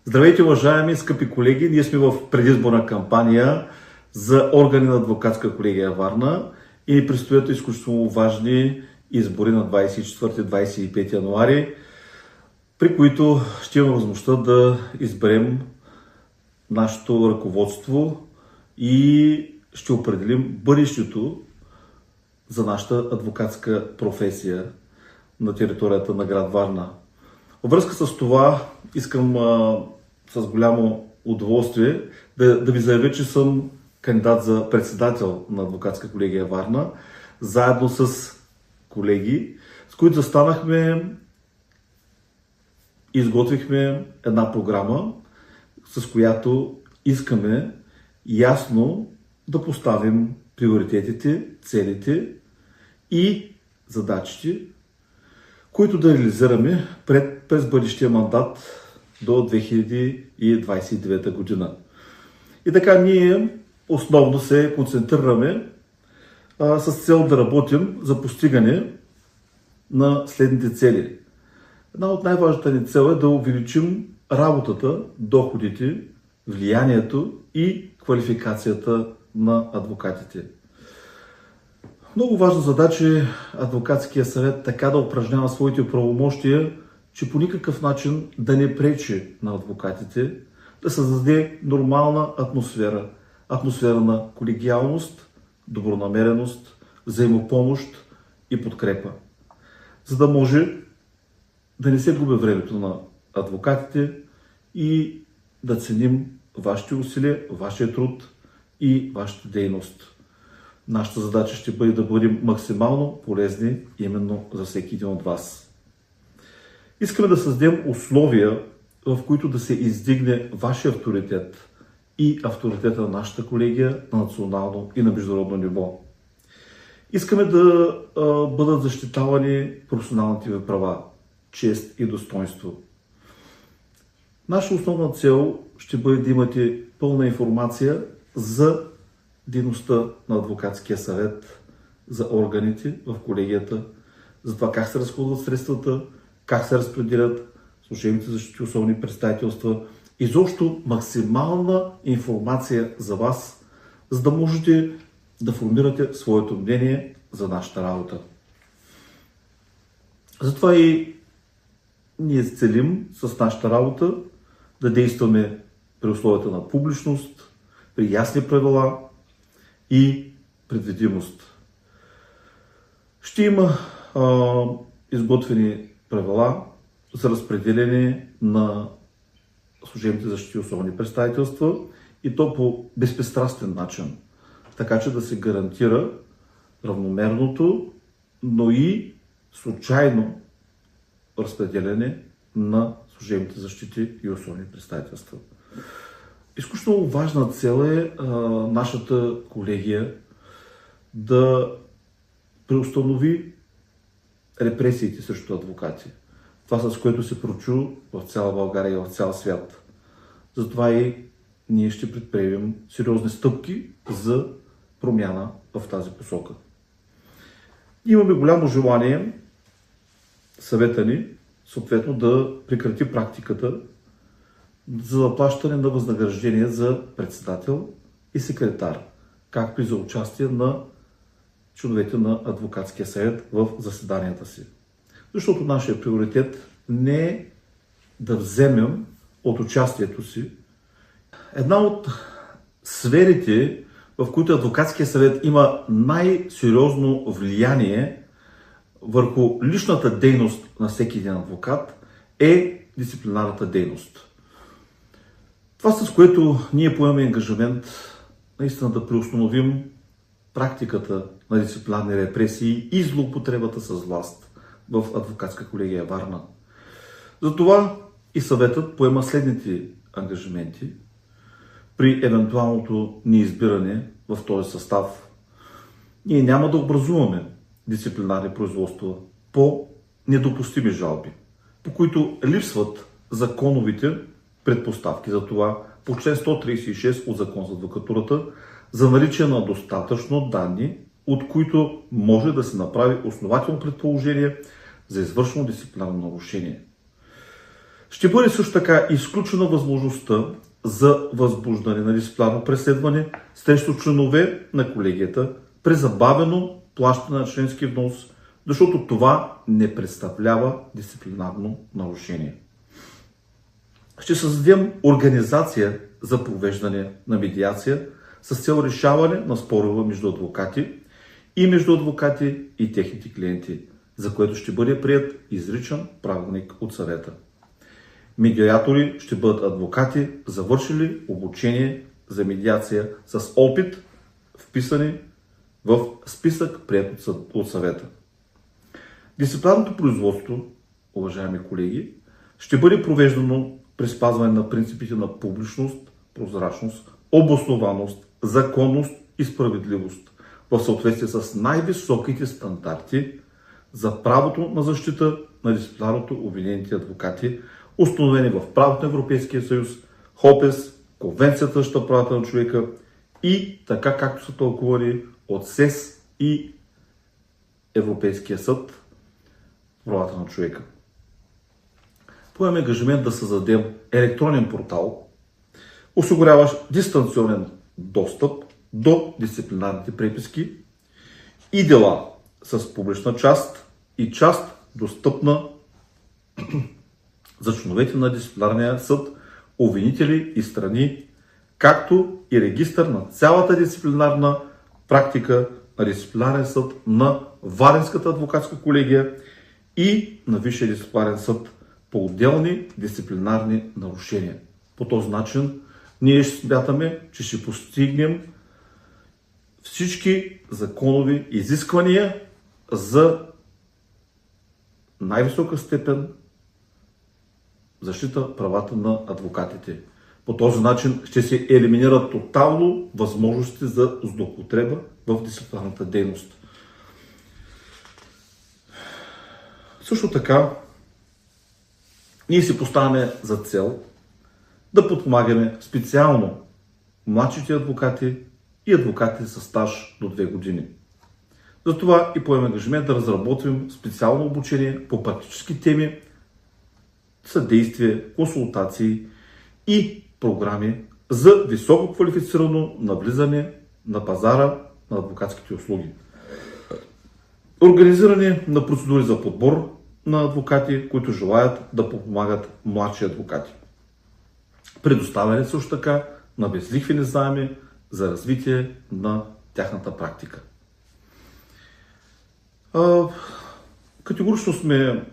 Здравейте, уважаеми скъпи колеги! Ние сме в предизборна кампания за органи на адвокатска колегия Варна и ни предстоят изключително важни избори на 24-25 януари, при които ще имаме възможността да изберем нашето ръководство и ще определим бъдещето за нашата адвокатска професия на територията на град Варна. Във връзка с това искам с голямо удоволствие да ви заявя, че съм кандидат за председател на адвокатска колегия Варна, заедно с колеги, с които застанахме и изготвихме една програма, с която искаме ясно да поставим приоритетите, целите и задачите, които да реализираме през бъдещия мандат до 2029 година. И така ние основно се концентрираме с цел да работим за постигане на следните цели. Една от най-важната ни цел е да увеличим работата, доходите, влиянието и квалификацията на адвокатите. Много важна задача е адвокатския съвет така да упражнява своите правомощия, че по никакъв начин да не пречи на адвокатите, да създаде нормална атмосфера на колегиалност, добронамереност, взаимопомощ и подкрепа, за да може да не се губи времето на адвокатите и да ценим вашите усилия, вашия труд и вашата дейност. Нашата задача ще бъде да бъдем максимално полезни именно за всеки един от вас. Искаме да създадем условия, в които да се издигне вашия авторитет и авторитета на нашата колегия на национално и на международно ниво. Искаме да бъдат защитавани професионалните ви права, чест и достоинство. Наша основна цел ще бъде да имате пълна информация за дейността на адвокатския съвет, за органите в колегията, за това как се разходват средствата, как се разпределят служебните защити особени представителства, изобщо максимална информация за вас, за да можете да формирате своето мнение за нашата работа. Затова и ние целим с нашата работа да действаме при условията на публичност, при ясни правила и предвидимост. Ще има изготвени правила за разпределение на служебните защити особени представителства и то по безпристрастен начин, така че да се гарантира равномерното, но и случайно разпределение на служебните защити и особени представителства. Изключително важна цел е нашата колегия да преустанови репресиите срещу адвокати. Това, с което се прочу в цяла България и в цял свят. Затова и ние ще предприемем сериозни стъпки за промяна в тази посока. Имаме голямо желание съвета ни съответно да прекрати практиката за заплащане на възнаграждение за председател и секретар, както и за участие на членовете на адвокатския съвет в заседанията си. Защото нашия приоритет не е да вземем от участието си. Една от сферите, в които адвокатския съвет има най-сериозно влияние върху личната дейност на всеки един адвокат, е дисциплинарната дейност. Това, с което ние поемаме ангажимент наистина да преустановим практиката на дисциплинарни репресии и злоупотребата с власт в адвокатска колегия Варна. Затова и съветът поема следните ангажименти при евентуалното неизбиране в този състав. Ние няма да образуваме дисциплинарни производства по недопустими жалби, по които липсват законовите предпоставки за това по член 136 от Закон за адвокатурата за наличие на достатъчно данни, от които може да се направи основателно предположение за извършено дисциплинарно нарушение. Ще бъде също така изключена възможността за възбуждане на дисциплинарно преследване срещу членове на колегията при забавено плащане на членски внос, защото това не представлява дисциплинарно нарушение. Ще създадем организация за провеждане на медиация с цел решаване на спорове между адвокати и техните клиенти, за което ще бъде приет изричен правилник от съвета. Медиатори ще бъдат адвокати, завършили обучение за медиация с опит, вписани в списък, приет от съвета. Дисциплинарното производство, уважаеми колеги, ще бъде провеждано при спазване на принципите на публичност, прозрачност, обоснованост, законност и справедливост в съответствие с най-високите стандарти за правото на защита на дисциплинарното обвинените адвокати, установени в правото на Европейския съюз, ХОПЕС, Конвенцията за защита правата на човека и така както са тълкувани от СЕС и Европейския съд правата на човека. Поемаме ангажимент да създадем електронен портал, осигуряващ дистанционен достъп до дисциплинарните преписки и дела с публична част и част достъпна за членовете на дисциплинарния съд, обвинители и страни, както и регистър на цялата дисциплинарна практика на дисциплинарен съд на Варненската адвокатска колегия и на Висшия дисциплинарен съд по отделни дисциплинарни нарушения. По този начин ние смятаме, че ще постигнем всички законови изисквания за най-висока степен защита правата на адвокатите. По този начин ще се елиминират тотално възможности за злоупотреба в дисциплинарната дейност. Също така, ние си поставяме за цел да подпомагаме специално младшите адвокати и адвокати с стаж до 2 години. Затова и поемаме ангажимент да разработим специално обучение по практически теми, съдействие, консултации и програми за високо квалифицирано навлизане на пазара на адвокатските услуги. Организиране на процедури за подбор на адвокати, които желаят да подпомагат младши адвокати. Предоставяне също така на безлихвени заеми за развитие на тяхната практика. Категорично сме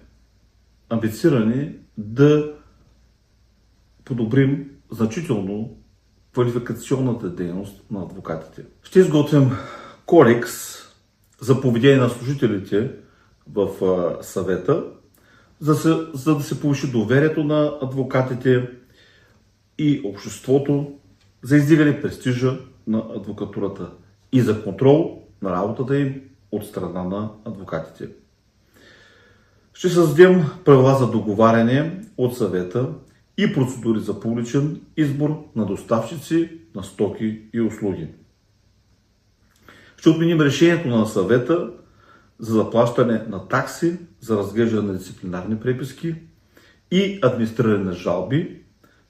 амбицирани да подобрим значително квалификационната дейност на адвокатите. Ще изготвим кодекс за поведение на служителите в съвета, за да се повиши доверието на адвокатите и обществото, за издигане престижа на адвокатурата и за контрол на работата им от страна на адвокатите. Ще създадем правила за договаряне от съвета и процедури за публичен избор на доставчици на стоки и услуги. Ще отменим решението на съвета за заплащане на такси за разглеждане на дисциплинарни преписки и администриране на жалби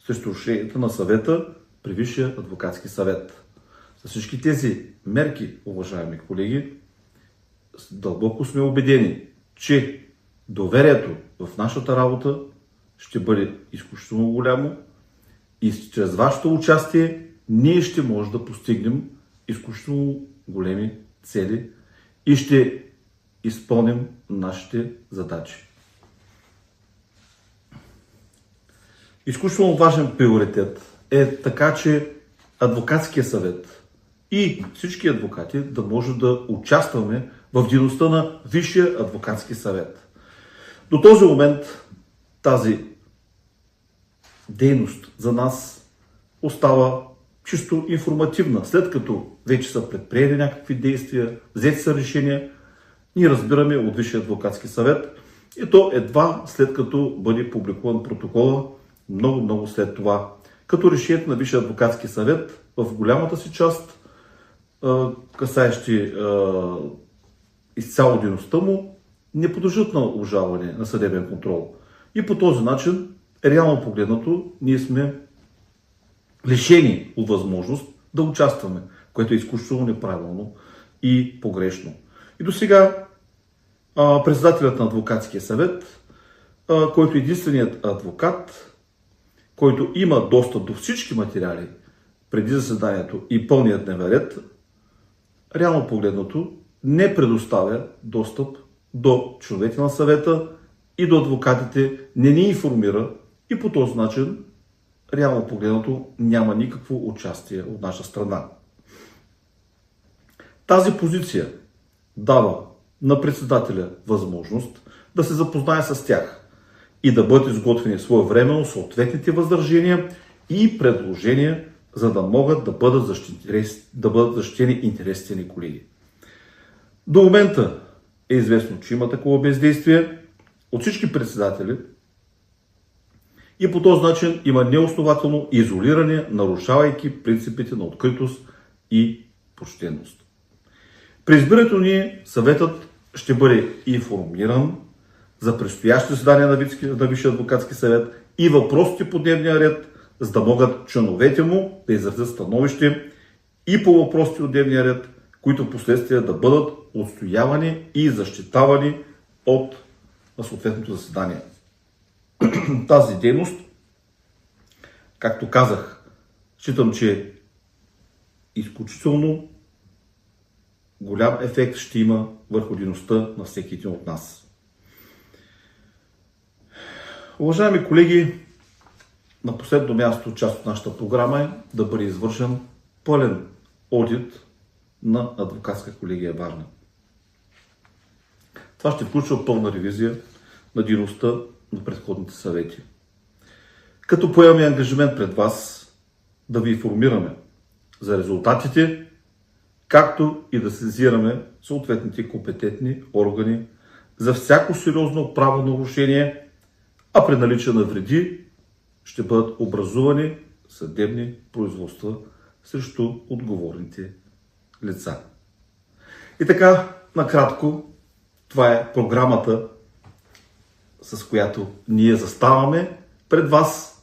срещу решенията на съвета при Висшия адвокатски съвет. За всички тези мерки, уважаеми колеги, дълбоко сме убедени, че доверието в нашата работа ще бъде изключително голямо и чрез вашето участие ние ще можем да постигнем изключително големи цели и ще изпълним нашите задачи. Изключително важен приоритет е така, че адвокатския съвет и всички адвокати да може да участваме в дейността на Висшия адвокатски съвет. До този момент тази дейност за нас остава чисто информативна. След като вече са предприели някакви действия, взети са решения, ние разбираме от Висшия адвокатски съвет и то едва след като бъде публикуван протокола, много след това. Като решението на Висшия адвокатски съвет в голямата си част, касаещи изцяло дейността му, не подлежат на обжалване на съдебен контрол. И по този начин реално погледнато, ние сме лишени от възможност да участваме, което е изключително неправилно и погрешно. И до сега председателят на адвокатския съвет, който е единственият адвокат, който има достъп до всички материали преди заседанието и пълният дневен ред, реално погледнато не предоставя достъп до членовете на съвета и до адвокатите, не ни информира и по този начин, реално погледнато, няма никакво участие от наша страна. Тази позиция дава на председателя възможност да се запознае с тях и да бъдат изготвени своевременно съответните възражения и предложения, за да могат да бъдат защитени интересите ни, колеги. До момента е известно, че има такова бездействие от всички председатели и по този начин има неоснователно изолиране, нарушавайки принципите на откритост и почтеност. При избирането ни съветът ще бъде информиран за предстоящите заседания на Висшия адвокатски съвет и въпросите по дневния ред, за да могат членовете му да изразят становище и по въпросите от дневния ред, които последствия да бъдат отстоявани и защитавани от съответното заседание. Тази дейност, както казах, считам, че изключително голям ефект ще има върху дейността на всеки един от нас. Уважаеми колеги, на последно място част от нашата програма е да бъде извършен пълен одит на адвокатска колегия Варна. Това ще включва пълна ревизия на дейността на предходните съвети. Като поемаме ангажимент пред вас да ви информираме за резултатите, както и да сезираме съответните компетентни органи за всяко сериозно правонарушение, а при наличие на вреди ще бъдат образувани съдебни производства срещу отговорните лица. И така, накратко, това е програмата, с която ние заставаме пред вас